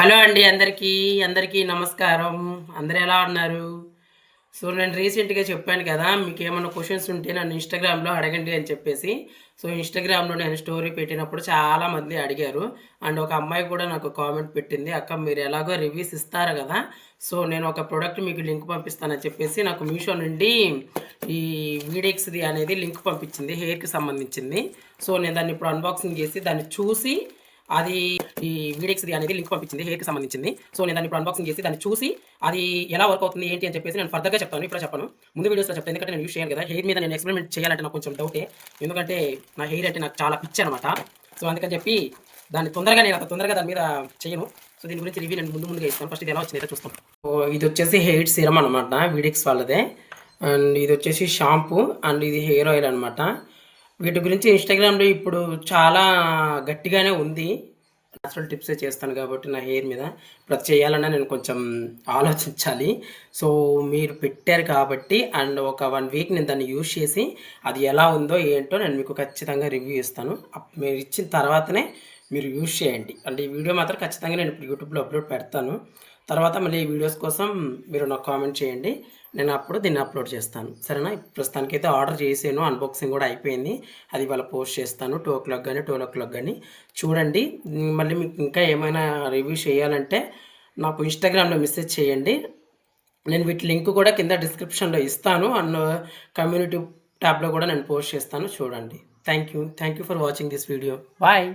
Hello అండి అందరికీ నమస్కారం. అందరూ ఎలా ఉన్నారు? సో, నేను రీసెంట్‌గా చెప్పాను కదా! మీకేమన్నా క్వెషన్స్ ఉంటే నన్ను ఇన్‌స్టాగ్రామ్‌లో అడగండి అని చెప్పేసి. సో, ఇన్‌స్టాగ్రామ్‌లో నేను స్టోరీ పెట్టినప్పుడు చాలామంది అడిగారు. అండ్ ఒక అమ్మాయి కూడా నాకు కామెంట్ పెట్టింది. "అక్క మీరు ఎలాగో రివ్యూస్ ఇస్తారు గదా! సో, నేను ఒక ప్రొడక్ట్ మీకు లింక్ పంపిస్తానని" చెప్పేసి నాకు మీషో నుండి ఈ వీడెక్స్‌ది అనేది లింక్ పంపించింది. హెయిర్‌కి సంబంధించింది. సో, నేను దాన్ని ఇప్పుడు అన్బాక్సింగ్ చేసి దాన్ని చూసి అది ఈ వీడెక్స్‌ది అనేది లింక్ పంపించింది. హెయిర్‌కి సంబంధించింది. సో, నేను దాన్ని ఇప్పుడు అన్బాక్సింగ్ చేసి దాన్ని చూసి అది ఎలా వర్క్ అవుతుంది ఏంటి అని చెప్పేసి నేను ఫర్దర్‌గా చెప్తాను. ఇప్పుడే చెప్పను. ముందు వీడియోస్‌లో చెప్తాను. ఎందుకంటే నేను యూజ్ చేయాలి కదా! హెయిర్ మీద నేను ఎక్స్‌పెరిమెంట్ చేయాలంటే నాకు కొంచెం డౌటే. ఎందుకంటే నా హెయిర్ అంటే నాకు చాలా పిచ్చనమాట. సో, అందుకని చెప్పి దాన్ని నేను అంత తొందరగా దాని మీద చేయను. సో, దీని గురించి రివ్యూ నేను ముందుగా ఇస్తాను. ఫస్ట్ ఇది ఎలా వచ్చిందో చూస్తాం. సో, ఇదొచ్చేసి హెయిర్ సీరమ్ అనమాట. వీడెక్స్ వాళ్ళదే. అండ్ ఇదొచ్చేసి షాంపూ అండ్ ఇది హెయిర్ ఆయిల్ అనమాట. వీటి గురించి ఇన్‌స్టాగ్రామ్‌లో ఇప్పుడు చాలా గట్టిగానే ఉంది. నేచురల్ టిప్సే చేస్తాను కాబట్టి నా హెయిర్ మీద. ఇప్పుడు అది చేయాలన్నా నేను కొంచెం ఆలోచించాలి. సో, మీరు పెట్టారు కాబట్టి అండ్ ఒక 1 వీక్ నేను దాన్ని యూజ్ చేసి అది ఎలా ఉందో ఏంటో నేను మీకు ఖచ్చితంగా రివ్యూ ఇస్తాను. మీరు ఇచ్చిన తర్వాతనే మీరు యూజ్ చేయండి. అంటే ఈ వీడియో మాత్రం ఖచ్చితంగా నేను ఇప్పుడు యూట్యూబ్‌లో అప్‌లోడ్ పెడతాను. తర్వాత మళ్ళీ ఈ వీడియోస్ కోసం మీరు నాకు కామెంట్ చేయండి. నేను అప్పుడు దీన్ని అప్‌లోడ్ చేస్తాను. సరేనా? ప్రస్తుతానికైతే ఆర్డర్ చేసాను. అన్బాక్సింగ్ కూడా అయిపోయింది. అది ఇవాళ పోస్ట్ చేస్తాను. 2:00 గాని, 12:00 గాని చూడండి. మళ్ళీ మీకు ఇంకా ఏమైనా రివ్యూ చేయాలంటే నాకు ఇన్‌స్టాగ్రామ్‌లో మెసేజ్ చేయండి. నేను వీటి లింక్ కూడా కింద డిస్క్రిప్షన్‌లో ఇస్తాను. అండ్ కమ్యూనిటీ ట్యాబ్‌లో కూడా నేను పోస్ట్ చేస్తాను చూడండి. Thank you for watching this video. Bye.